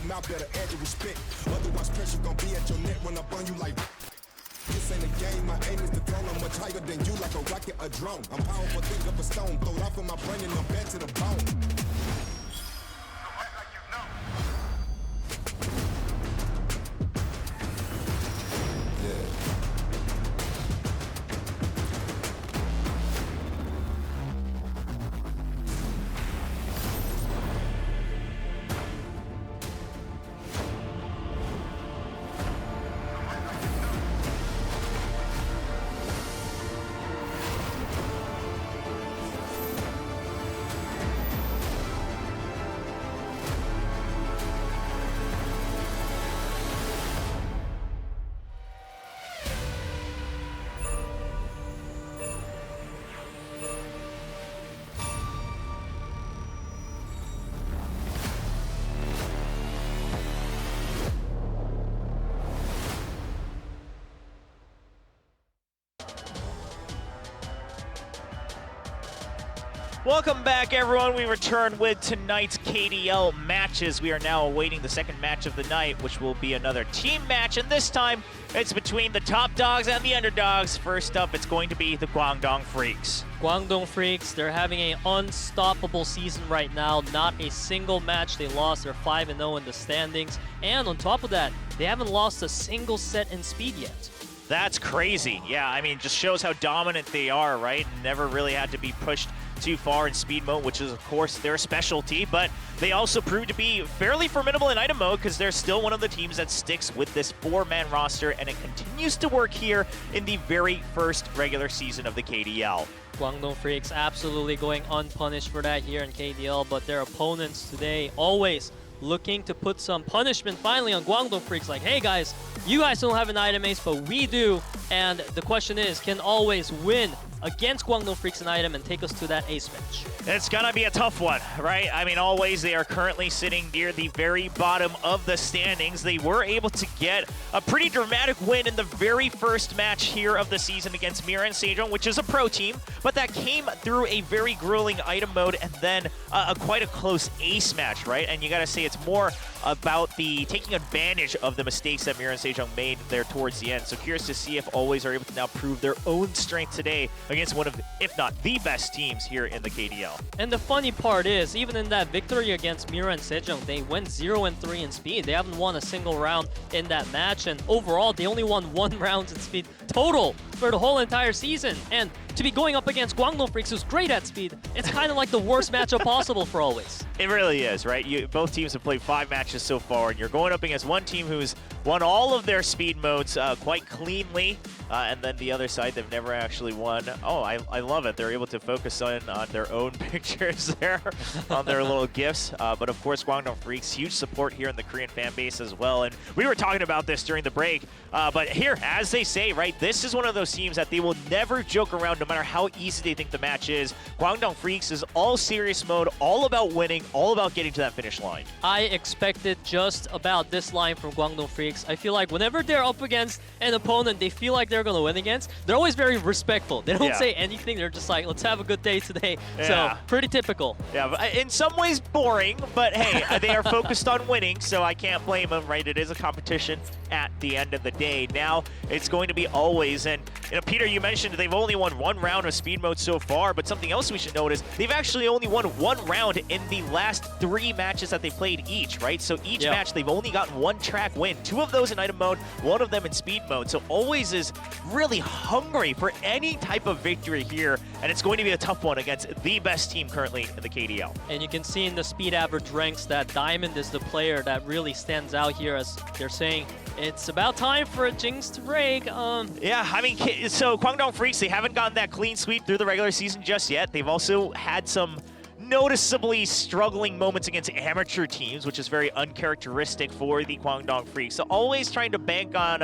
mouth, better add your respect. Otherwise, pressure gon' be at your neck when I burn you like. This ain't a game, my aim is the throne. I'm much higher than you, like a rocket, a drone. I'm powerful, think of a stone. Throw it off of my brain and I'm back to the bone. Welcome back, everyone. We return with tonight's KDL matches. We are now awaiting the second match of the night, which will be another team match, and this time it's between the top dogs and the underdogs. First up, it's going to be the Guangdong Freaks. Guangdong Freaks, they're having an unstoppable season right now. Not a single match they lost. They're 5-0 in the standings. And on top of that, they haven't lost a single set in speed yet. That's crazy. Yeah, I mean, just shows how dominant they are, right? Never really had to be pushed too far in speed mode, which is, of course, their specialty, but they also proved to be fairly formidable in item mode because they're still one of the teams that sticks with this 4-man roster, and it continues to work here in the very first regular season of the KDL. Guangdong Freaks absolutely going unpunished for that here in KDL, but their opponents today always looking to put some punishment finally on Guangdong Freaks, like, hey guys, you guys don't have an item ace, but we do, and the question is, can always win against Guangdong Freaks an item and take us to that ace match? It's gonna be a tough one, right? I mean, always they are currently sitting near the very bottom of the standings. They were able to get a pretty dramatic win in the very first match here of the season against Mira and Sejong, which is a pro team, but that came through a very grueling item mode and then quite a close ace match, right? And you gotta say it's more about the taking advantage of the mistakes that Mira and Sejong made there towards the end. So curious to see if Always are able to now prove their own strength today against one of, if not the best teams here in the KDL. And the funny part is, even in that victory against Mira and Sejong, they went 0-3 in speed. They haven't won a single round in that match, and overall, they only won 1 round in speed total for the whole entire season. And to be going up against Guangdong Freaks, who's great at speed, it's kind of like the worst matchup possible for Always. It really is, right? Both teams have played 5 matches so far, and you're going up against one team who's won all of their speed modes quite cleanly, and then the other side, they've never actually won. Oh, I love it. They're able to focus on their own pictures there, on their little gifts. But of course, Guangdong Freaks, huge support here in the Korean fan base as well. And we were talking about this during the break, but here, as they say, right, this is one of those teams that they will never joke around no matter how easy they think the match is. Guangdong Freaks is all serious mode, all about winning, all about getting to that finish line. I expected just about this line from Guangdong Freaks. I feel like whenever they're up against an opponent they feel like they're going to win against, they're always very respectful. They don't say anything. They're just like, let's have a good day today. So, pretty typical. Yeah, in some ways boring, but hey, they are focused on winning, so I can't blame them, right? It is a competition at the end of the day. Now, it's going to be Always, and you know, Peter, you mentioned they've only won 1 round of speed mode so far, but something else we should note is they've actually only won 1 round in the last 3 matches that they played each, right? So each match, they've only gotten 1 track win. 2 of those in item mode, 1 of them in speed mode. So Always is really hungry for any type of victory here, and it's going to be a tough one against the best team currently in the KDL. And you can see in the speed average ranks that Diamond is the player that really stands out here, as they're saying it's about time for a Jinx to break. Yeah, I mean, so Guangdong Freaks, they haven't gotten that clean sweep through the regular season just yet. They've also had some noticeably struggling moments against amateur teams, which is very uncharacteristic for the Guangdong Freaks. So always trying to bank on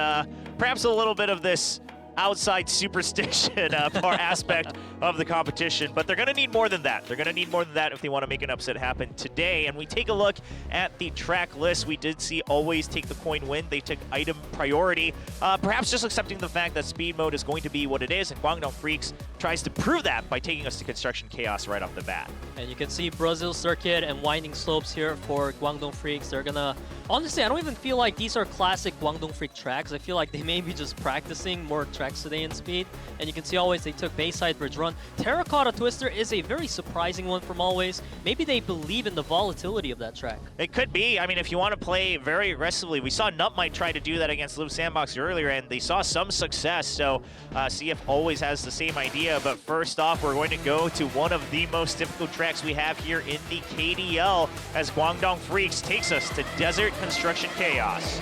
perhaps a little bit of this outside superstition aspect of the competition, but they're going to need more than that. They're going to need more than that if they want to make an upset happen today. And we take a look at the track list. We did see Always take the coin win. They took item priority, perhaps just accepting the fact that speed mode is going to be what it is, and GWANGDONGFREECS tries to prove that by taking us to Construction Chaos right off the bat. And you can see Brazil Circuit and Winding Slopes here for GWANGDONGFREECS. They're gonna, honestly, I don't even feel like these are classic GWANGDONGFREECS tracks. I feel like they may be just practicing more tracks today in speed. And you can see Always, they took Bayside Bridge Run. Terracotta Twister is a very surprising one from Always. Maybe they believe in the volatility of that track. It could be. I mean, if you want to play very aggressively, we saw NUTMITE try to do that against Live Sandbox earlier, and they saw some success. So see if Always has the same idea. But first off, we're going to go to one of the most difficult tracks we have here in the KDL as GWANGDONGFREECS takes us to Desert Construction Chaos.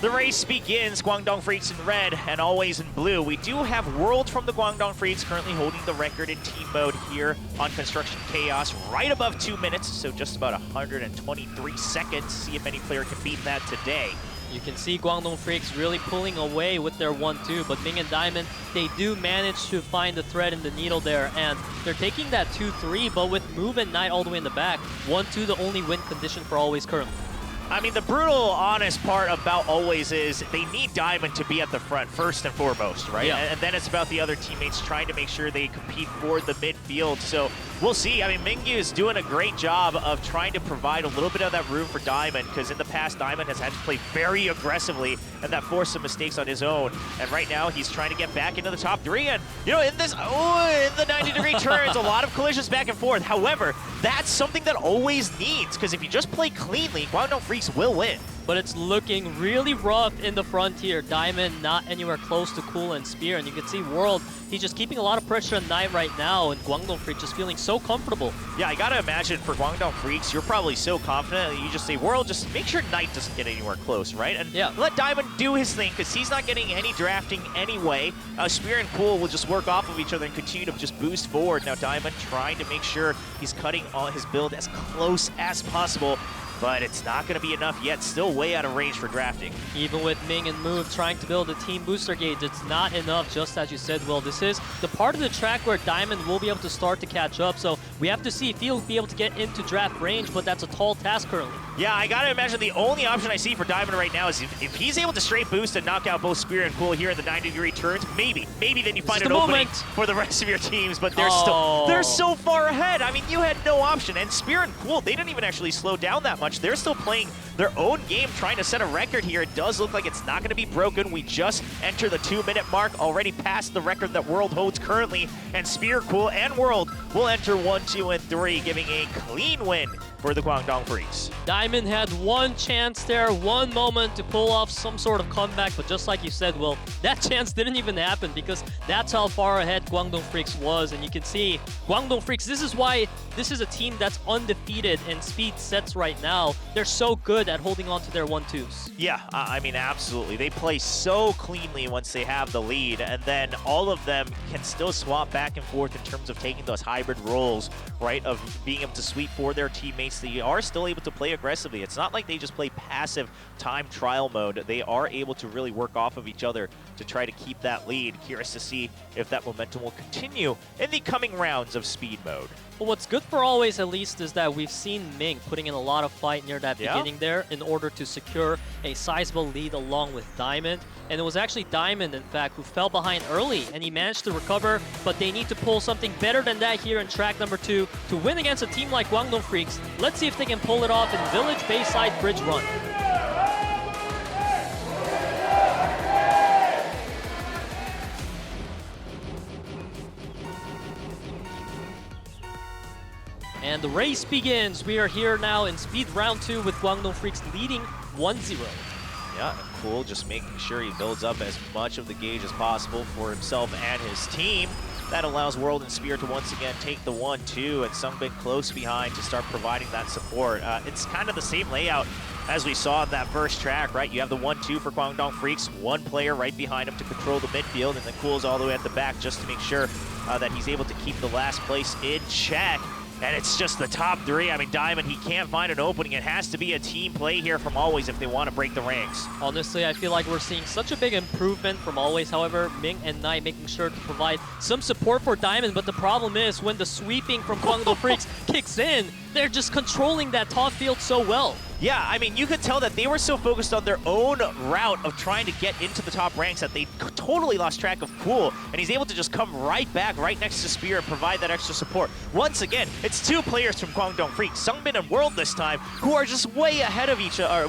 The race begins, GWANGDONGFREECS in red and Always in blue. We do have World from the GWANGDONGFREECS currently holding the record in team mode here on Construction Chaos, right above 2 minutes, so just about 123 seconds. See if any player can beat that today. You can see GWANGDONGFREECS really pulling away with their 1-2, but Ming and Diamond, they do manage to find the thread in the needle there, and they're taking that 2-3, but with Move and Knight all the way in the back, 1-2 the only win condition for Always currently. I mean, the brutal, honest part about Always is they need Diamond to be at the front first and foremost, right? Yeah. And then it's about the other teammates trying to make sure they compete for the midfield. So we'll see. I mean, Mingyu is doing a great job of trying to provide a little bit of that room for Diamond, because in the past, Diamond has had to play very aggressively, and that forced some mistakes on his own. And right now, he's trying to get back into the top three. And, you know, in this, in the 90-degree turns, a lot of collisions back and forth. However, that's something that Always needs, because if you just play cleanly, GWANGDONGFREECS will win. But it's looking really rough in the front here. Diamond not anywhere close to Cool and Spear. And you can see World, he's just keeping a lot of pressure on Knight right now, and GWANGDONGFREECS just feeling so comfortable. Yeah, I gotta imagine for GWANGDONGFREECS, you're probably so confident that you just say, World, just make sure Knight doesn't get anywhere close, right? And yeah, let Diamond do his thing, because he's not getting any drafting anyway. Spear and Cool will just work off of each other and continue to just boost forward. Now Diamond trying to make sure he's cutting all his build as close as possible, but it's not going to be enough yet. Still way out of range for drafting. Even with Ming and Move trying to build a team booster gauge, it's not enough, just as you said, Will. This is the part of the track where Diamond will be able to start to catch up, so we have to see if he'll be able to get into draft range, but that's a tall task currently. Yeah, I got to imagine the only option I see for Diamond right now is if he's able to straight boost and knock out both Spear and Cool here in the 90-degree turns, maybe then you find an opening for the rest of your teams, but they're so far ahead. I mean, you had no option, and Spear and Cool, they didn't even actually slow down that much. They're still playing their own game, trying to set a record here. It does look like it's not going to be broken. We just enter the 2-minute mark, already past the record that World holds currently, and Spear, Cool, and World will enter 1, 2, and 3, giving a clean win for the GWANGDONGFREECS. Diamond had one chance there, one moment to pull off some sort of comeback, but just like you said, Will, that chance didn't even happen, because that's how far ahead GWANGDONGFREECS was. And you can see GWANGDONGFREECS, this is why this is a team that's undefeated in speed sets right now. They're so good at holding on to their 1-2s. Yeah, I mean, absolutely. They play so cleanly once they have the lead, and then all of them can still swap back and forth in terms of taking those hybrid roles, right, of being able to sweep for their teammates. They are still able to play aggressively. It's not like they just play passive time trial mode. They are able to really work off of each other to try to keep that lead. Curious to see if that momentum will continue in the coming rounds of speed mode. Well, what's good for Always, at least, is that we've seen Ming putting in a lot of fight near that beginning there in order to secure a sizable lead along with Diamond. And it was actually Diamond, in fact, who fell behind early, and he managed to recover, but they need to pull something better than that here in track number 2 to win against a team like GWANGDONGFREECS. Let's see if they can pull it off in Village Bayside Bridge Run. And the race begins. We are here now in speed round 2 with GWANGDONGFREECS leading 1-0. Yeah, and Cool just making sure he builds up as much of the gauge as possible for himself and his team. That allows World and Spear to once again take the 1-2, and Sungbin close behind to start providing that support. It's kind of the same layout as we saw in that first track, right? You have the 1-2 for KWANGDONGFREECS, one player right behind him to control the midfield, and then Cool's all the way at the back just to make sure that he's able to keep the last place in check. And it's just the top three. I mean, Diamond, he can't find an opening. It has to be a team play here from Always if they want to break the ranks. Honestly, I feel like we're seeing such a big improvement from Always. However, Ming and Knight making sure to provide some support for Diamond. But the problem is when the sweeping from KWANGDONGFREECS kicks in, they're just controlling that top field so well. Yeah, I mean, you could tell that they were so focused on their own route of trying to get into the top ranks that they totally lost track of Cool, and he's able to just come right back, right next to Spear, and provide that extra support. Once again, it's two players from KWANGDONGFREECS, Sungbin and World this time, who are just way ahead of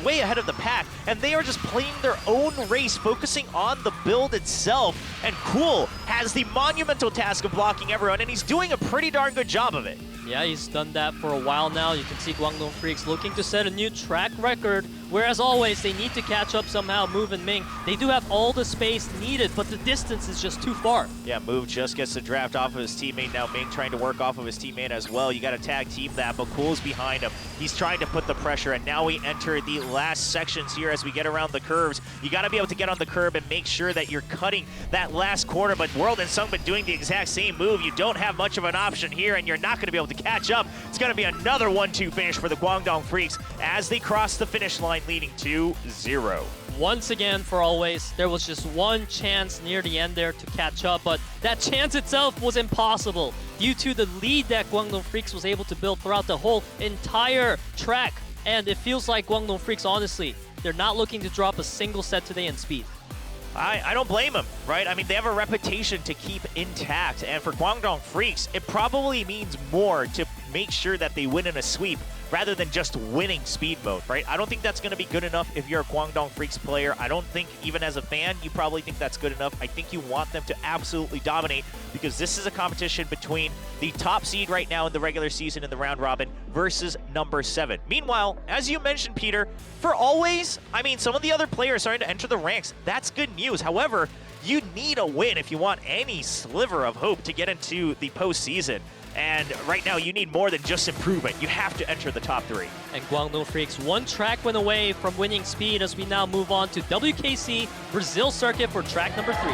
way ahead of the pack, and they are just playing their own race, focusing on the build itself. And Cool has the monumental task of blocking everyone, and he's doing a pretty darn good job of it. Yeah, he's done that for a while now. You can see KWANGDONGFREECS looking to set a new track record, whereas Always, they need to catch up somehow. Move and Ming, they do have all the space needed, but the distance is just too far. Yeah, Move just gets the draft off of his teammate. Now Ming trying to work off of his teammate as well. You got to tag team that, but Cool's behind him. He's trying to put the pressure, and now we enter the last sections here as we get around the curves. You got to be able to get on the curb and make sure that you're cutting that last corner, but World and Sungbin doing the exact same move. You don't have much of an option here, and you're not going to be able to catch up. It's going to be another 1-2 finish for the KWANGDONGFREECS as they cross the finish line, leading 2-0. Once again, for Always, there was just one chance near the end there to catch up, but that chance itself was impossible due to the lead that KWANGDONGFREECS was able to build throughout the whole entire track. And it feels like KWANGDONGFREECS, honestly, they're not looking to drop a single set today in speed. I don't blame them, right? I mean, they have a reputation to keep intact, and for KWANGDONGFREECS, it probably means more to make sure that they win in a sweep rather than just winning speed mode, right? I don't think that's going to be good enough if you're a KWANGDONGFREECS player. I don't think, even as a fan, you probably think that's good enough. I think you want them to absolutely dominate because this is a competition between the top seed right now in the regular season in the round robin versus number 7. Meanwhile, as you mentioned, Peter, for Always, I mean, some of the other players starting to enter the ranks. That's good news. However, you need a win if you want any sliver of hope to get into the postseason. And right now, you need more than just improvement. You have to enter the top 3. And KWANGDONGFREECS one track win away from winning speed as we now move on to WKC Brazil Circuit for track number 3.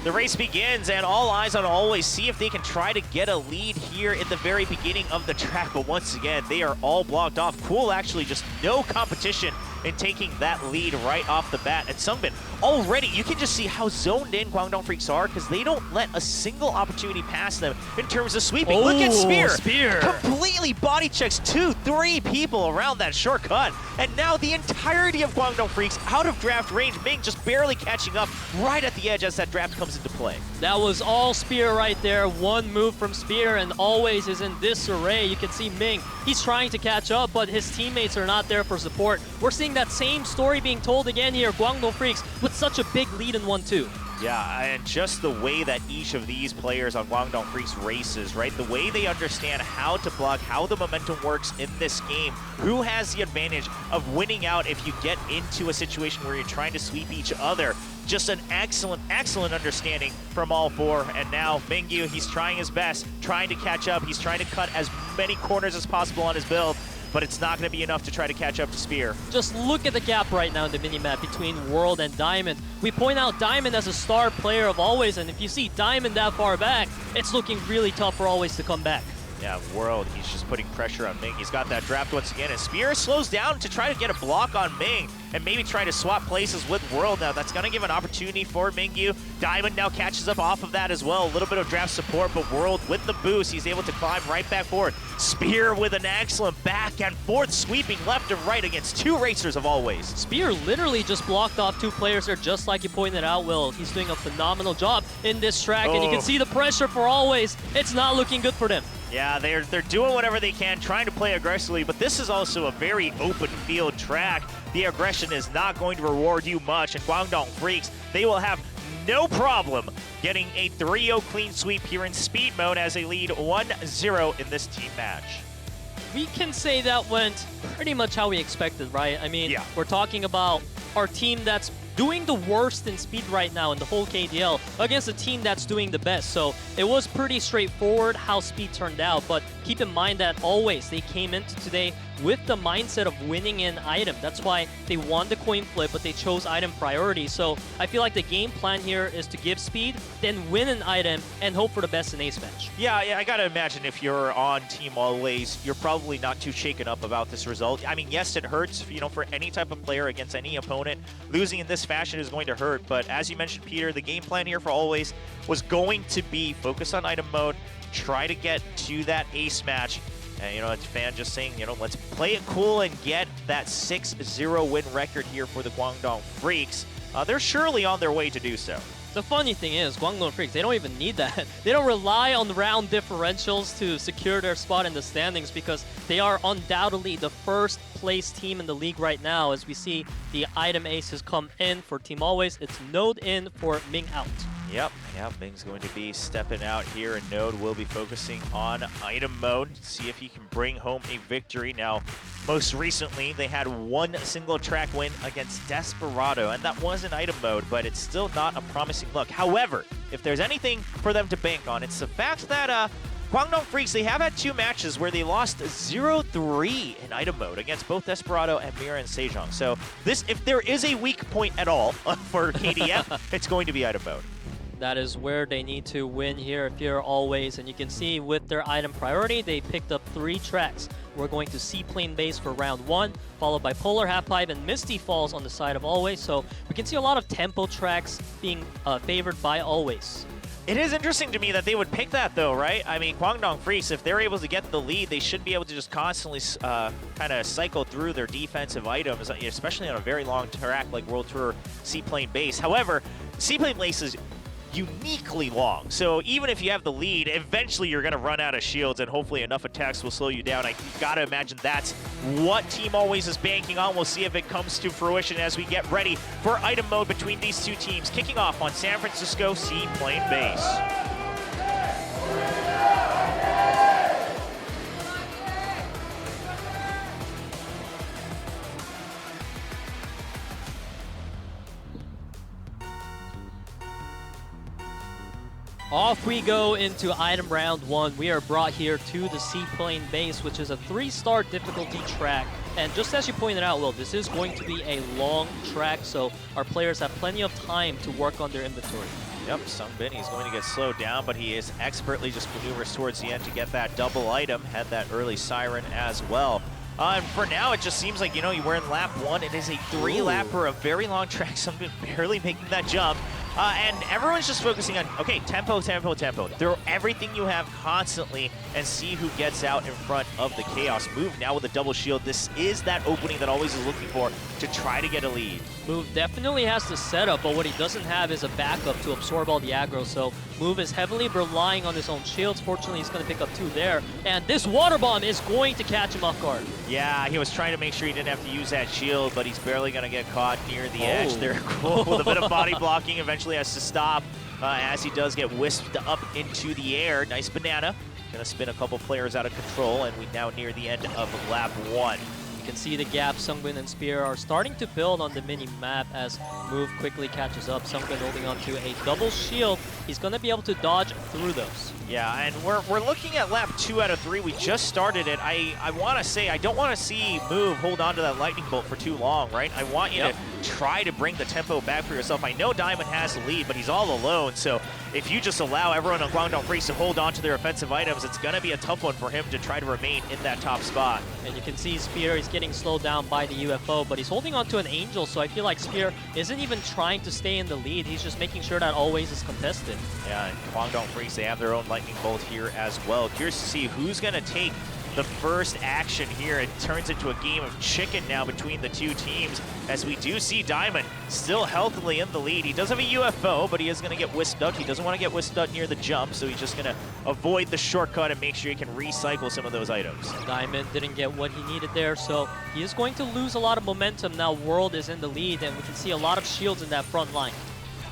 The race begins, and all eyes on Always see if they can try to get a lead here in the very beginning of the track. But once again, they are all blocked off. Cool actually just no competition in taking that lead right off the bat. And Sungbin, already, you can just see how zoned in KWANGDONGFREECS are because they don't let a single opportunity pass them in terms of sweeping. Look at Spear. Completely body checks 2-3 people around that shortcut. And now the entirety of KWANGDONGFREECS out of draft range. Ming just barely catching up right at the edge as that draft comes into play. That was all Spear right there. One move from Spear and Always is in disarray. You can see Ming, he's trying to catch up, but his teammates are not there for support. We're seeing that same story being told again here. KWANGDONGFREECS with such a big lead in 1-2. Yeah, and just the way that each of these players on KWANGDONGFREECS races, right? The way they understand how to block, how the momentum works in this game, who has the advantage of winning out if you get into a situation where you're trying to sweep each other. Just an excellent, excellent understanding from all four. And now Mingyu, he's trying his best, trying to catch up. He's trying to cut as many corners as possible on his build, but it's not going to be enough to try to catch up to Spear. Just look at the gap right now in the minimap between World and Diamond. We point out Diamond as a star player of Always, and if you see Diamond that far back, it's looking really tough for Always to come back. Yeah, World, he's just putting pressure on Ming. He's got that draft once again, and Spear slows down to try to get a block on Ming and maybe try to swap places with World now. That's going to give an opportunity for Mingyu. Diamond now catches up off of that as well. A little bit of draft support, but World with the boost, he's able to climb right back forward. Spear with an excellent back and forth sweeping left and right against two racers of Always. Spear literally just blocked off two players there, just like you pointed out, Will. He's doing a phenomenal job in this track, and you can see the pressure for Always. It's not looking good for them. Yeah, they're doing whatever they can, trying to play aggressively, but this is also a very open field track. The aggression is not going to reward you much, and KWANGDONGFREECS, they will have no problem getting a 3-0 clean sweep here in speed mode as they lead 1-0 in this team match. We can say that went pretty much how we expected, right? I mean, Yeah. We're talking about our team that's doing the worst in speed right now in the whole KDL against a team that's doing the best. So it was pretty straightforward how speed turned out, but keep in mind that always they came into today with the mindset of winning an item. That's why they won the coin flip, but they chose item priority. So I feel like the game plan here is to give speed, then win an item, and hope for the best in ace match. Yeah, I gotta imagine if you're on Team Always, you're probably not too shaken up about this result. I mean, yes, it hurts, you know, for any type of player against any opponent. Losing in this fashion is going to hurt, but as you mentioned, Peter, the game plan here for Always was going to be focus on item mode, try to get to that ace match. And, you know, it's fan just saying, you know, let's play it cool and get that 6-0 win record here for the Guangdong Freaks. They're surely on their way to do so. The funny thing is, Guangdong Freaks, they don't even need that. They don't rely on round differentials to secure their spot in the standings because they are undoubtedly the first place team in the league right now. As we see the item aces come in for Team Always, it's Node in for Ming out. Yep, Ming's going to be stepping out here, and Node will be focusing on item mode, see if he can bring home a victory. Now, most recently, they had one single track win against Desperado, and that was in item mode, but it's still not a promising look. However, if there's anything for them to bank on, it's the fact that Guangdong Freaks, they have had 2 matches where they lost 0-3 in item mode against both Desperado and Mira and Sejong. So this, if there is a weak point at all for KDF, it's going to be item mode. That is where they need to win here if you're Always. And you can see with their item priority, they picked up 3 tracks. We're going to Seaplane Base for round 1, followed by Polar Halfpipe and Misty Falls on the side of Always. So we can see a lot of tempo tracks being favored by Always. It is interesting to me that they would pick that, though, right? I mean, Guangdong Freaks, if they're able to get the lead, they should be able to just constantly kind of cycle through their defensive items, especially on a very long track like World Tour Seaplane Base. However, Seaplane Base is uniquely long, so even if you have the lead, eventually you're going to run out of shields, and hopefully enough attacks will slow you down. I gotta imagine that's what Team Always is banking on. We'll see if it comes to fruition as we get ready for item mode between these 2 teams, kicking off on San Francisco Seaplane Base. Off we go into item round 1. We are brought here to the Seaplane Base, which is a 3-star difficulty track. And just as you pointed out, Will, this is going to be a long track, so our players have plenty of time to work on their inventory. Yep, Sungbin, he's going to get slowed down, but he is expertly just maneuvers towards the end to get that double item, had that early siren as well. And for now, it just seems like, you know, we're in lap 1. It is a 3-lapper, a very long track, Sungbin barely making that jump. And everyone's just focusing on, okay, tempo, tempo, tempo. Throw everything you have constantly and see who gets out in front of the chaos. Move now with a double shield. This is that opening that Always is looking for to try to get a lead. Move definitely has the setup, but what he doesn't have is a backup to absorb all the aggro. So Move is heavily relying on his own shields. Fortunately, he's going to pick up 2 there. And this water bomb is going to catch him off guard. Yeah, he was trying to make sure he didn't have to use that shield, but he's barely going to get caught near the edge there. With a bit of body blocking, eventually has to stop as he does get whisked up into the air. Nice banana. Going to spin a couple players out of control, and we now near the end of lap 1. You can see the gap Sungbin and Spear are starting to build on the mini-map as Move quickly catches up. Sungbin holding on to a double shield. He's going to be able to dodge through those. Yeah, and we're looking at lap 2 out of 3. We just started it. I want to say, I don't want to see Move hold on to that lightning bolt for too long, right? I want you to try to bring the tempo back for yourself. I know Diamond has the lead, but he's all alone, so if you just allow everyone on Guangdong Freaks to hold on to their offensive items, it's going to be a tough one for him to try to remain in that top spot. And you can see Spear is getting slowed down by the UFO, but he's holding on to an Angel, so I feel like Spear isn't even trying to stay in the lead. He's just making sure that Always is contested. Yeah, and Guangdong Freaks, they have their own lightning bolt here as well. Curious to see who's going to take the first action here. It turns into a game of chicken now between the 2 teams, as we do see Diamond still healthily in the lead. He does have a UFO, but he is going to get whisked out. He doesn't want to get whisked out near the jump, so he's just going to avoid the shortcut and make sure he can recycle some of those items. Diamond didn't get what he needed there, so he is going to lose a lot of momentum now. World is in the lead, and we can see a lot of shields in that front line.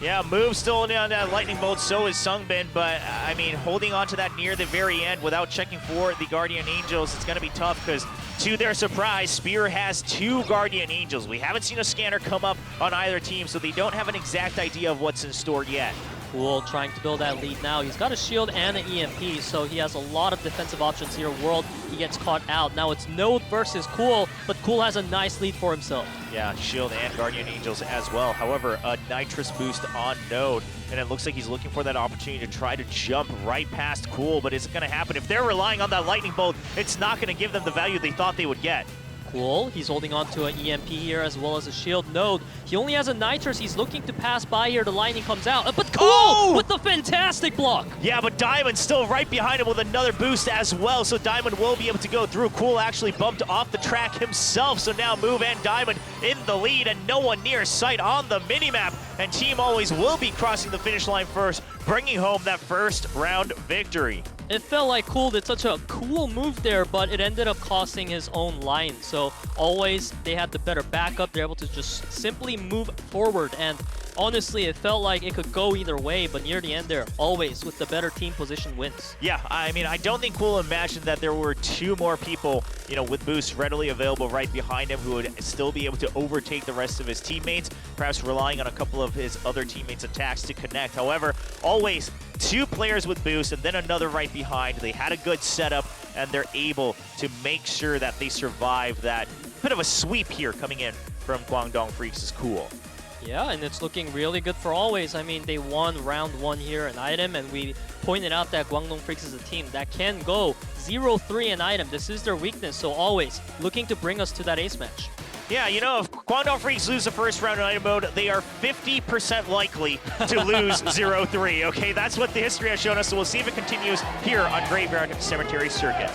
Yeah, Move still holding on to that lightning bolt, so is Sungbin, but I mean, holding on to that near the very end without checking for the Guardian Angels, it's going to be tough because, to their surprise, Spear has 2 Guardian Angels. We haven't seen a scanner come up on either team, so they don't have an exact idea of what's in store yet. Cool, trying to build that lead now. He's got a shield and an EMP, so he has a lot of defensive options here. World, he gets caught out. Now it's Node versus Cool, but Cool has a nice lead for himself. Yeah, shield and Guardian Angels as well. However, a nitrous boost on Node, and it looks like he's looking for that opportunity to try to jump right past Cool, but is it going to happen? If they're relying on that lightning bolt, it's not going to give them the value they thought they would get. Cool, he's holding on to an EMP here as well as a shield. Node, he only has a nitrous. He's looking to pass by here. The lightning comes out, but Cool with the fantastic block. Yeah, but Diamond's still right behind him with another boost as well, so Diamond will be able to go through. Cool actually bumped off the track himself, so now Move and Diamond in the lead and no one near sight on the minimap, and Team Always will be crossing the finish line first, bringing home that first round victory. It felt like Cool did such a cool move there, but it ended up costing his own line. So Always, they had the better backup. They're able to just simply move forward. And honestly, it felt like it could go either way, but near the end there, Always with the better team position wins. Yeah, I mean, I don't think Cool imagined that there were 2 more people, you know, with boosts readily available right behind him who would still be able to overtake the rest of his teammates, perhaps relying on a couple of his other teammates' attacks to connect. However, Always 2 players with boost and then another right behind. They had a good setup and they're able to make sure that they survive that bit of a sweep here coming in from KWANGDONGFREECS is Cool. Yeah, and it's looking really good for Always. I mean, they won round 1 here an item, and we pointed out that GWANGDONGFREECS is a team that can go 0-3 an item. This is their weakness, so Always looking to bring us to that ace match. Yeah, you know, if KWANGDONGFREECS lose the first round in item mode, they are 50% likely to lose 0-3, okay? That's what the history has shown us, so we'll see if it continues here on Graveyard Cemetery Circuit.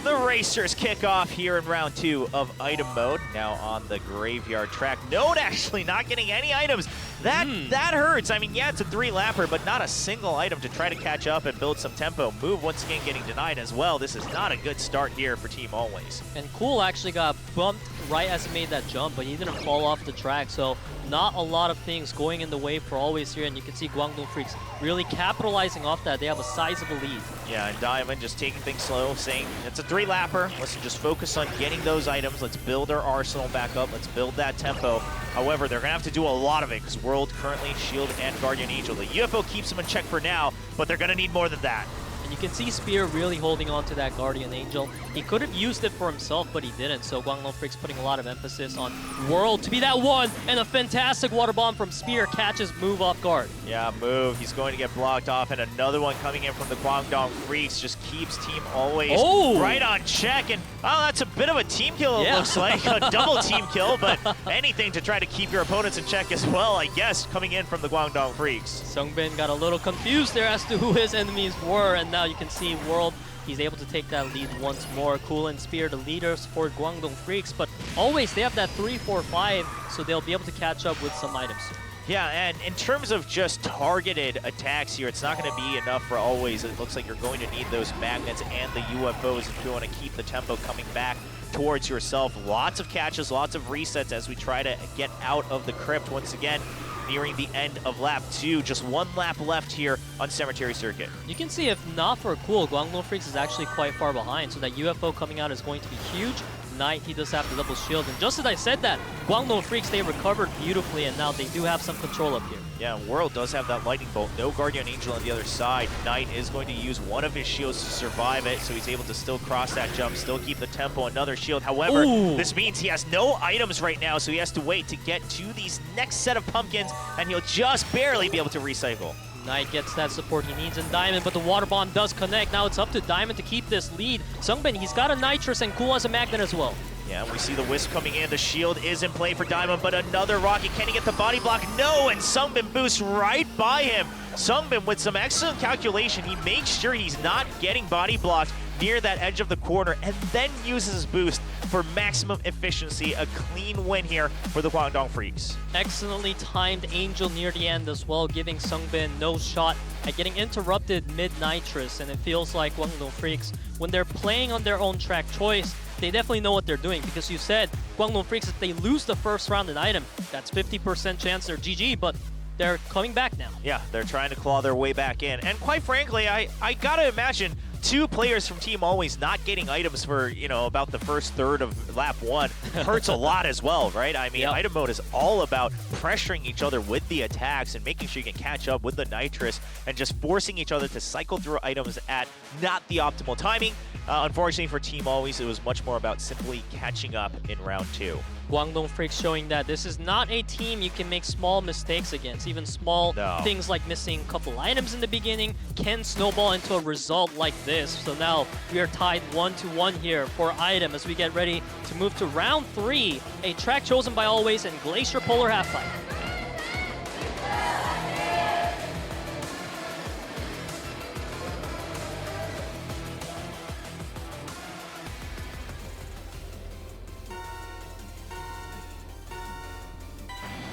The racers kick off here in round 2 of item mode. Now on the graveyard track. Node actually not getting any items. That hurts. I mean, yeah, it's a 3-lapper, but not a single item to try to catch up and build some tempo. Move once again getting denied as well. This is not a good start here for Team Always. And Cool actually got bumped right as he made that jump, but he didn't fall off the track, so not a lot of things going in the way for Always here, and you can see GWANGDONGFREECS really capitalizing off that. They have a sizable lead. Yeah, and Diamond just taking things slow, saying it's a 3-lapper. Let's just focus on getting those items. Let's build our arsenal back up. Let's build that tempo. However, they're going to have to do a lot of it because World currently Shield and Guardian Angel. The UFO keeps them in check for now, but they're going to need more than that. You can see Spear really holding on to that Guardian Angel. He could have used it for himself, but he didn't. So GWANGDONGFREECS putting a lot of emphasis on World to be that one, and a fantastic water bomb from Spear catches Move off guard. Yeah, Move. He's going to get blocked off, and another one coming in from the GWANGDONGFREECS just keeps Team Always right on check. And oh, that's a bit of a team kill, it looks like. A double team kill, but anything to try to keep your opponents in check as well, I guess, coming in from the GWANGDONGFREECS. Sungbin got a little confused there as to who his enemies were, and now you can see World, he's able to take that lead once more. Cool and Spear, the leaders for GWANGDONGFREECS, but Always, they have that 3-4-5, so they'll be able to catch up with some items. Yeah, and in terms of just targeted attacks here, it's not going to be enough for Always. It looks like you're going to need those magnets and the UFOs if you want to keep the tempo coming back towards yourself. Lots of catches, lots of resets as we try to get out of the crypt once again. Nearing the end of lap 2, just 1 lap left here on Cemetery Circuit. You can see if not for Cool, GWANGDONGFREECS is actually quite far behind, so that UFO coming out is going to be huge. Knight, he does have the double shield, and just as I said that, GWANGDONGFREECS, they recovered beautifully, and now they do have some control up here. Yeah, World does have that lightning bolt. No Guardian Angel on the other side. Knight is going to use one of his shields to survive it, so he's able to still cross that jump, still keep the tempo. Another shield. However, this means he has no items right now, so he has to wait to get to these next set of pumpkins, and he'll just barely be able to recycle. Knight gets that support he needs in Diamond, but the water bomb does connect. Now it's up to Diamond to keep this lead. Sungbin, he's got a nitrous, and Cool has a magnet as well. Yeah, we see the Wisp coming in. The shield is in play for Diamond, but another rocket. Can he get the body block? No, and Sungbin boosts right by him. Sungbin with some excellent calculation. He makes sure he's not getting body blocked near that edge of the corner and then uses his boost for maximum efficiency. A clean win here for the Guangdong Freaks. Excellently timed Angel near the end as well, giving Sungbin no shot at getting interrupted mid-Nitrous, and it feels like Guangdong Freaks, when they're playing on their own track choice, they definitely know what they're doing, because you said Guangdong Freaks, if they lose the first round in item, that's 50% chance they're GG, but they're coming back now. Yeah, they're trying to claw their way back in. And quite frankly, I gotta imagine 2 players from Team Always not getting items for, you know, about the first third of lap 1 hurts a lot as well, right? I mean, item mode is all about pressuring each other with the attacks and making sure you can catch up with the Nitrous and just forcing each other to cycle through items at not the optimal timing. Unfortunately for Team Always, it was much more about simply catching up in round 2. Guangdong Freaks showing that this is not a team you can make small mistakes against. Even small things like missing a couple items in the beginning can snowball into a result like this. So now we are tied 1-1 here for item as we get ready to move to round 3. A track chosen by Always and Glacier Polar Halfpipe.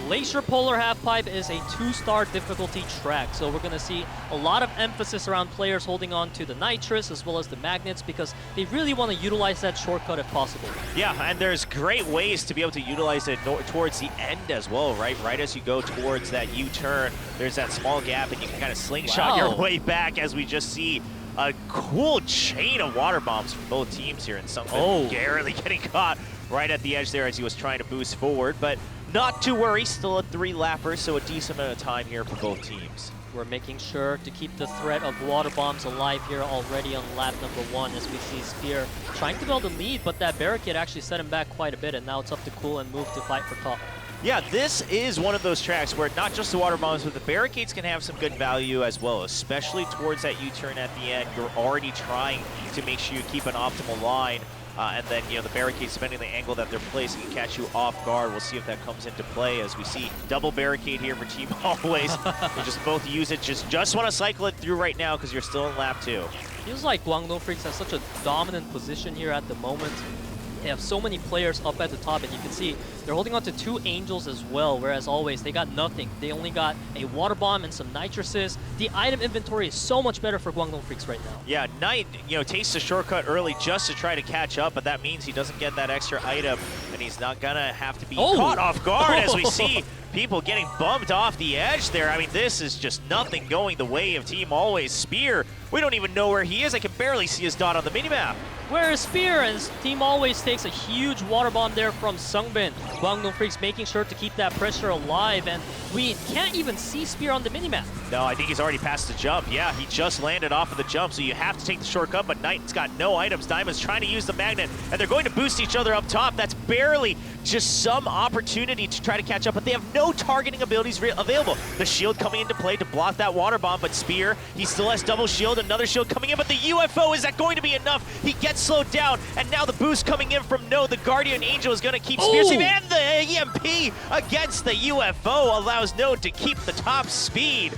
Glacier Polar Halfpipe is a 2-star difficulty track, so we're going to see a lot of emphasis around players holding on to the Nitrous as well as the Magnets because they really want to utilize that shortcut if possible. Yeah, and there's great ways to be able to utilize it towards the end as well, right? Right as you go towards that U-turn, there's that small gap and you can kind of slingshot your way back as we just see a cool chain of water bombs from both teams here, and Sungbin barely getting caught right at the edge there as he was trying to boost forward, but not to worry, still a 3-lapper, so a decent amount of time here for both teams. We're making sure to keep the threat of water bombs alive here already on lap number 1 as we see Spear trying to build a lead, but that barricade actually set him back quite a bit, and now it's up to Cool and Move to fight for top. Yeah, this is one of those tracks where not just the water bombs, but the barricades can have some good value as well, especially towards that U-turn at the end. You're already trying to make sure you keep an optimal line. And then, you know, the barricades, depending on the angle that they're placing, can catch you off guard. We'll see if that comes into play as we see double barricade here for Team Always. They just both use it. Just want to cycle it through right now because you're still in lap 2. Feels like Guangdong Freaks has such a dominant position here at the moment. They have so many players up at the top, and you can see they're holding on to 2 Angels as well, whereas Always, they got nothing. They only got a Water Bomb and some Nitruses. The item inventory is so much better for Guangdong Freaks right now. Yeah, Knight, you know, takes the shortcut early just to try to catch up, but that means he doesn't get that extra item, and he's not gonna have to be caught off guard as we see people getting bumped off the edge there. I mean, this is just nothing going the way of Team Always. Spear, we don't even know where he is. I can barely see his dot on the minimap. Where is Spear? And Team Always takes a huge water bomb there from Sungbin. Guangdong Freaks making sure to keep that pressure alive, and we can't even see Spear on the minimap. No, I think he's already passed the jump. Yeah, he just landed off of the jump, so you have to take the shortcut, but Knight's got no items. Diamond's trying to use the magnet, and they're going to boost each other up top. That's barely just some opportunity to try to catch up, but they have no targeting abilities available. The shield coming into play to block that water bomb, but Spear, he still has double shield, another shield coming in, but the UFO, is that going to be enough? He gets slowed down, and now the boost coming in from No. The Guardian Angel is going to keep Spear safe, and the EMP against the UFO allows No to keep the top speed.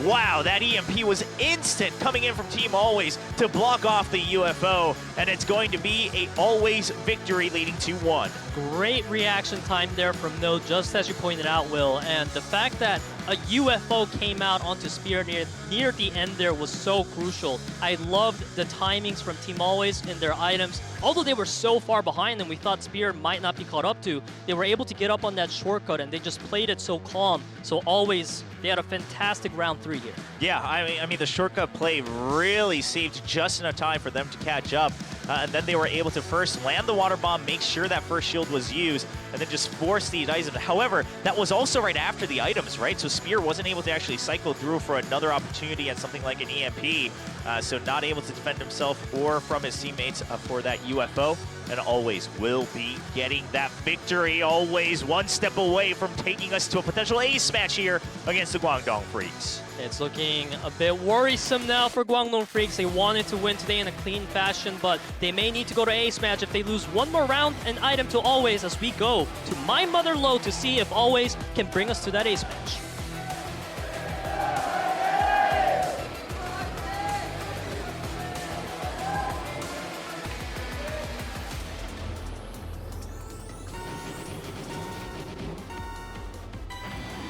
Wow, that EMP was instant coming in from Team Always to block off the UFO, and it's going to be a Always victory leading to 1. Great reaction time there from No, just as you pointed out, Will, and the fact that a UFO came out onto Spear near the end there was so crucial. I loved the timings from Team Always in their items. Although they were so far behind and we thought Spear might not be caught up to, they were able to get up on that shortcut and they just played it so calm. So Always, they had a fantastic round 3 here. Yeah, I mean the shortcut play really saved just enough time for them to catch up. And then they were able to first land the water bomb, make sure that first shield was used, and then just force these items. However, that was also right after the items, right? So Spear wasn't able to actually cycle through for another opportunity at something like an EMP, so not able to defend himself or from his teammates for that UFO, and Always will be getting that victory. Always one step away from taking us to a potential ace match here against the Guangdong Freaks. It's looking a bit worrisome now for Guangdong Freaks. They wanted to win today in a clean fashion, but they may need to go to ace match if they lose one more round and item to Always as we go to My Mother Low to see if Always can bring us to that ace match.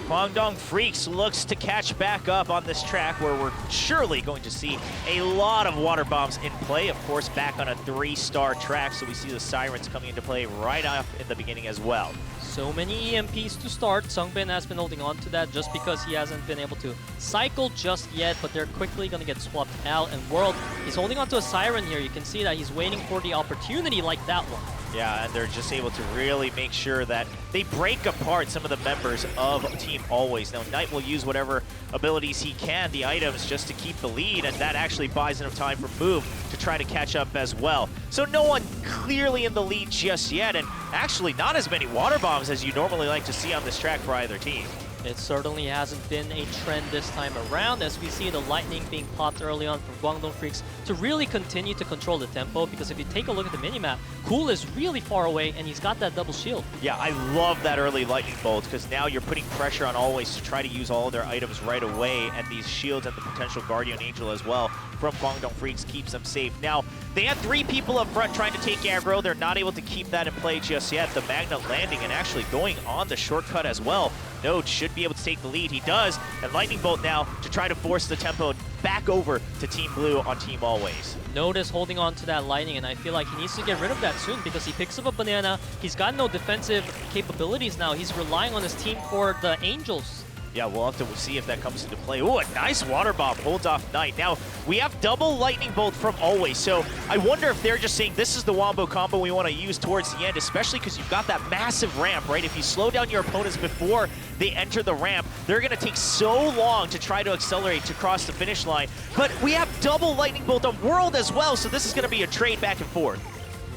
Kwangdong Freaks looks to catch back up on this track where we're surely going to see a lot of water bombs in play. Of course, back on a 3-star track, so we see the sirens coming into play right off in the beginning as well. So many EMPs to start. Sungbin has been holding on to that just because he hasn't been able to cycle just yet, but they're quickly going to get swapped out. And World, he's holding on to a siren here. You can see that he's waiting for the opportunity like that one. Yeah, and they're just able to really make sure that they break apart some of the members of Team Always. Now, Knight will use whatever abilities he can, the items, just to keep the lead, and that actually buys enough time for Move to try to catch up as well. So no one clearly in the lead just yet, and actually not as many water bombs as you normally like to see on this track for either team. It certainly hasn't been a trend this time around, as we see the lightning being popped early on from Kwangdong Freeks to really continue to control the tempo, because if you take a look at the minimap, Cool is really far away and he's got that double shield. Yeah, I love that early lightning bolt, because now you're putting pressure on Always to try to use all of their items right away, and these shields and the potential Guardian Angel as well from Kwangdong Freeks keeps them safe. Now, they had 3 people up front trying to take aggro. They're not able to keep that in play just yet. The Magnet landing and actually going on the shortcut as well. Node should be able to take the lead. He does, and Lightning Bolt now to try to force the tempo back over to Team Blue on Team Always. Node is holding on to that Lightning, and I feel like he needs to get rid of that soon because he picks up a banana. He's got no defensive capabilities now. He's relying on his team for the Angels. Yeah, we'll have to see if that comes into play. Ooh, a nice water bomb holds off Knight. Now, we have double Lightning Bolt from Always, so I wonder if they're just saying this is the Wombo combo we want to use towards the end, especially because you've got that massive ramp, right? If you slow down your opponents before they enter the ramp, they're going to take so long to try to accelerate to cross the finish line. But we have double Lightning Bolt on World as well, so this is going to be a trade back and forth.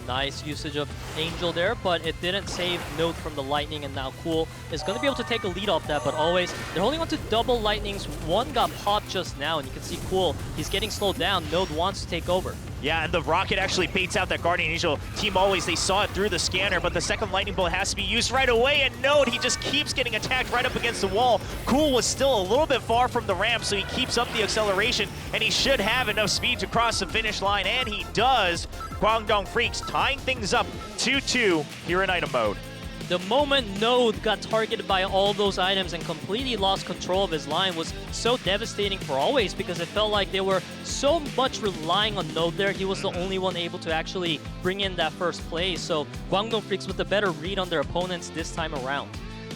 Nice usage of Angel there, but it didn't save Node from the Lightning, and now Cool is going to be able to take a lead off that, but Always, they're holding on to double Lightnings. One got popped just now, and you can see Cool, he's getting slowed down. Node wants to take over. Yeah, and the rocket actually baits out that Guardian Angel. Team Always, they saw it through the scanner, but the second Lightning Bolt has to be used right away, and Node, he just keeps getting attacked right up against the wall. Cool was still a little bit far from the ramp, so he keeps up the acceleration, and he should have enough speed to cross the finish line, and he does. Kwangdong Freeks tying things up 2-2 here in item mode. The moment Node got targeted by all those items and completely lost control of his line was so devastating for Always, because it felt like they were so much relying on Node there. He was the only one able to actually bring in that first play. So Kwangdong Freeks with a better read on their opponents this time around.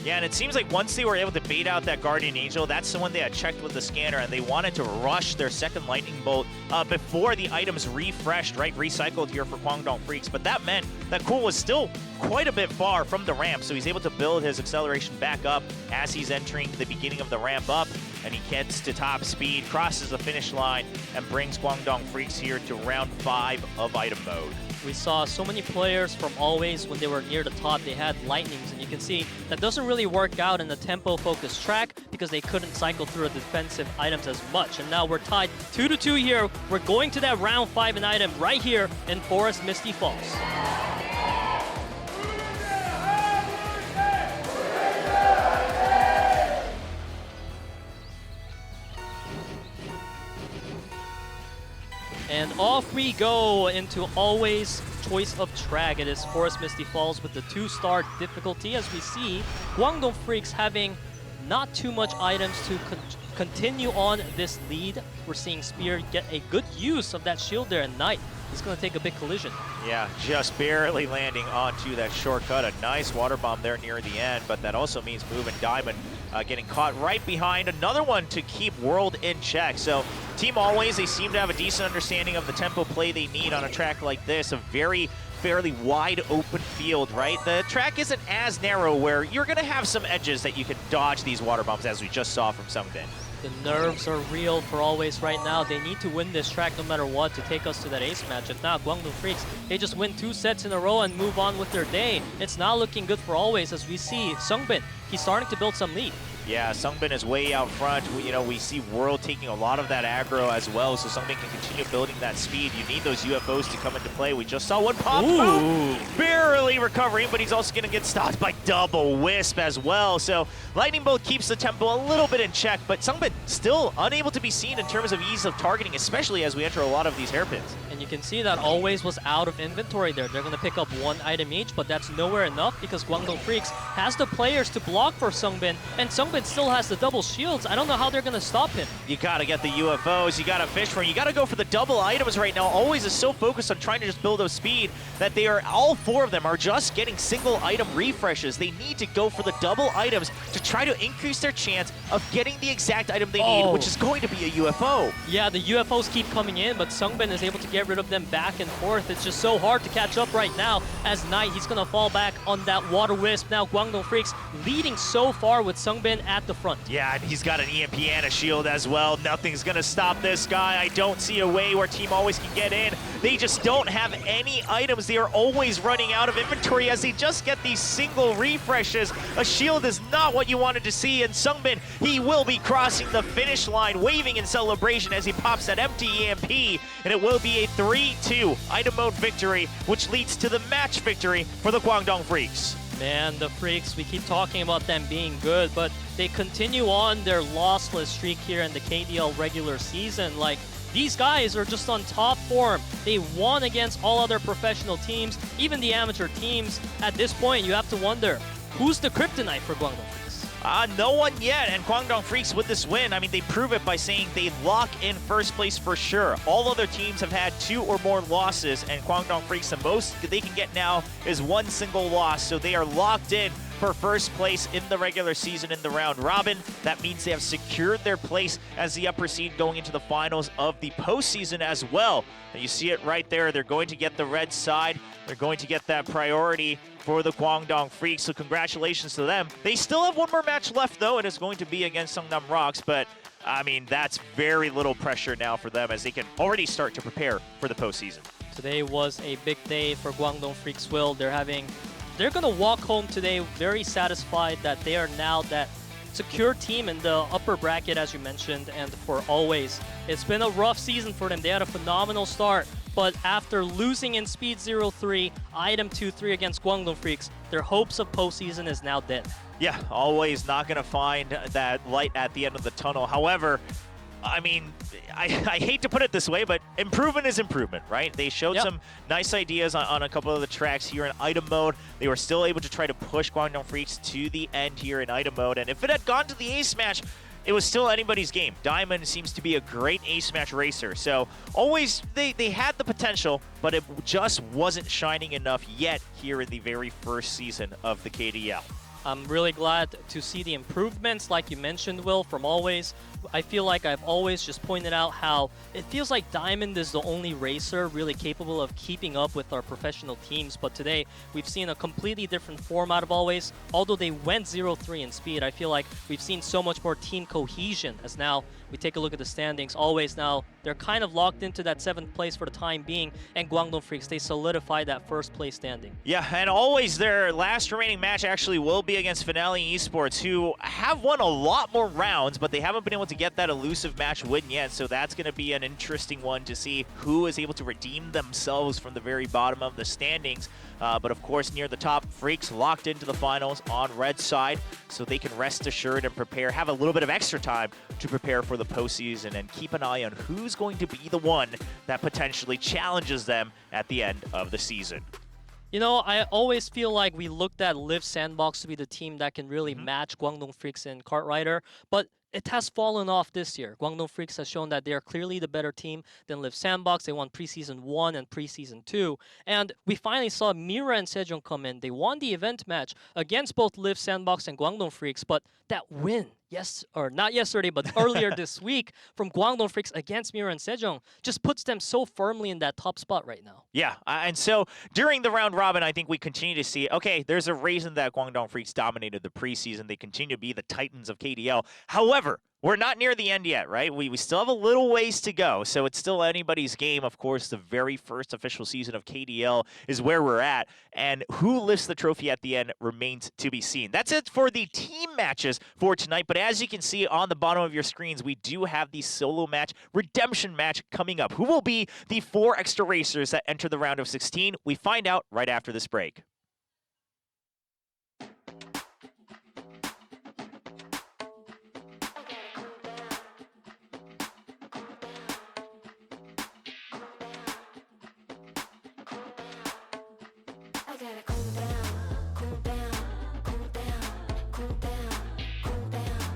Yeah, and it seems like once they were able to bait out that Guardian Angel, that's the one they had checked with the scanner, and they wanted to rush their second Lightning Bolt before the items refreshed, right, recycled here for Kwangdong Freeks. But that meant that Cool was still quite a bit far from the ramp, so he's able to build his acceleration back up as he's entering the beginning of the ramp up, and he gets to top speed, crosses the finish line, and brings Kwangdong Freeks here to round 5 of item mode. We saw so many players from Always when they were near the top, they had Lightnings, and you can see that doesn't really work out in the tempo-focused track because they couldn't cycle through the defensive items as much. And now we're tied 2-2 here. We're going to that round 5 in item right here in Forest Misty Falls. And off we go into Always choice of track. It is Forest Misty Falls with the 2-star difficulty, as we see Kwangdong Freeks having not too much items to continue on this lead. We're seeing Spear get a good use of that shield there, and Knight is going to take a big collision. Yeah, just barely landing onto that shortcut. A nice water bomb there near the end, but that also means Move and Diamond getting caught right behind another one to keep World in check. So Team Always, they seem to have a decent understanding of the tempo play they need on a track like this, a fairly wide open field, right? The track isn't as narrow where you're going to have some edges that you can dodge these water bombs, as we just saw from Sungbin. The nerves are real for Always right now. They need to win this track no matter what to take us to that ace match. If not, Kwangdong Freeks, they just win 2 sets in a row and move on with their day. It's not looking good for Always, as we see Sungbin, he's starting to build some lead. Yeah, Sungbin is way out front. We see World taking a lot of that aggro as well, so Sungbin can continue building that speed. You need those UFOs to come into play. We just saw one pop. Ooh. Barely recovering, but he's also going to get stopped by Double Wisp as well. So Lightning Bolt keeps the tempo a little bit in check, but Sungbin still unable to be seen in terms of ease of targeting, especially as we enter a lot of these hairpins. And you can see that Always was out of inventory there. They're going to pick up 1 item each, but that's nowhere enough because Kwangdong Freeks has the players to block for Sungbin, and Sungbin Sungbin still has the double shields. I don't know how they're going to stop him. You gotta get the UFOs, you gotta fish for him, you gotta go for the double items right now. Always is so focused on trying to just build up speed that they are, all four of them are just getting single item refreshes. They need to go for the double items to try to increase their chance of getting the exact item they need, which is going to be a UFO. Yeah, the UFOs keep coming in, but Sungbin is able to get rid of them back and forth. It's just so hard to catch up right now as Knight, he's gonna fall back on that Water Wisp. Now Guangdong Freaks leading so far with Sungbin at the front. Yeah, and he's got an EMP and a shield as well. Nothing's gonna stop this guy. I don't see a way where Team Always can get in. They just don't have any items. They are always running out of inventory as they just get these single refreshes. A shield is not what you wanted to see, and Sungbin, he will be crossing the finish line, waving in celebration as he pops that empty EMP, and it will be a 3-2 item mode victory, which leads to the match victory for the Guangdong Freaks. Man, the Freaks, we keep talking about them being good, but they continue on their lossless streak here in the KDL regular season. Like, these guys are just on top form. They won against all other professional teams, even the amateur teams. At this point, you have to wonder, who's the kryptonite for Guangdong Freaks? No one yet, and Guangdong Freaks with this win, I mean, they prove it by saying they lock in first place for sure. All other teams have had 2 or more losses, and Guangdong Freaks, the most they can get now is 1 single loss, so they are locked in for first place in the regular season in the round robin. That means they have secured their place as the upper seed going into the finals of the postseason as well. And you see it right there. They're going to get the red side. They're going to get that priority for the Guangdong Freaks, so congratulations to them. They still have 1 more match left, though, and it's going to be against Seongnam Rocks, but I mean, that's very little pressure now for them as they can already start to prepare for the postseason. Today was a big day for Guangdong Freaks. They're going to walk home today very satisfied that they are now that secure team in the upper bracket, as you mentioned, and for Always. It's been a rough season for them. They had a phenomenal start, but after losing in Speed 0-3, Item 2-3 against Guangdong Freaks, their hopes of postseason is now dead. Yeah, Always not going to find that light at the end of the tunnel. However, I mean, I hate to put it this way, but improvement is improvement, right? They showed some nice ideas on a couple of the tracks here in item mode. They were still able to try to push Guangdong Freaks to the end here in item mode. And if it had gone to the ace match, it was still anybody's game. Diamond seems to be a great ace match racer. So Always, they had the potential, but it just wasn't shining enough yet here in the very first season of the KDL. I'm really glad to see the improvements, like you mentioned, Will, from Always. I feel like I've always just pointed out how it feels like Diamond is the only racer really capable of keeping up with our professional teams. But today, we've seen a completely different form out of Always. Although they went 0-3 in speed, I feel like we've seen so much more team cohesion as now we take a look at the standings. Always now, they're kind of locked into that 7th place for the time being, and Guangdong Freaks, they solidify that 1st place standing. Yeah, and Always their last remaining match actually will be against Finale Esports, who have won a lot more rounds, but they haven't been able to get that elusive match win yet, so that's going to be an interesting one to see who is able to redeem themselves from the very bottom of the standings. But of course, near the top, Freaks locked into the finals on red side, so they can rest assured and prepare, have a little bit of extra time to prepare for the postseason and keep an eye on who's going to be the one that potentially challenges them at the end of the season. You know, I always feel like we looked at Live Sandbox to be the team that can really match Guangdong Freaks and Cartrider, but it has fallen off this year. Guangdong Freaks has shown that they are clearly the better team than Live Sandbox. They won Preseason 1 and Preseason 2. And we finally saw Mira and Sejong come in. They won the event match against both Live Sandbox and Guangdong Freaks, but that win, not yesterday, but earlier this week from Guangdong Freaks against Mira and Sejong just puts them so firmly in that top spot right now. Yeah, and so during the round robin, I think we continue to see, okay, there's a reason that Guangdong Freaks dominated the preseason. They continue to be the Titans of KDL. However, we're not near the end yet, right? We still have a little ways to go, so it's still anybody's game. Of course, the very first official season of KDL is where we're at, and who lifts the trophy at the end remains to be seen. That's it for the team matches for tonight, but as you can see on the bottom of your screens, we do have the solo match, redemption match coming up. Who will be the 4 extra racers that enter the round of 16? We find out right after this break. I gotta cool down, cool down, cool down, cool down, cool down.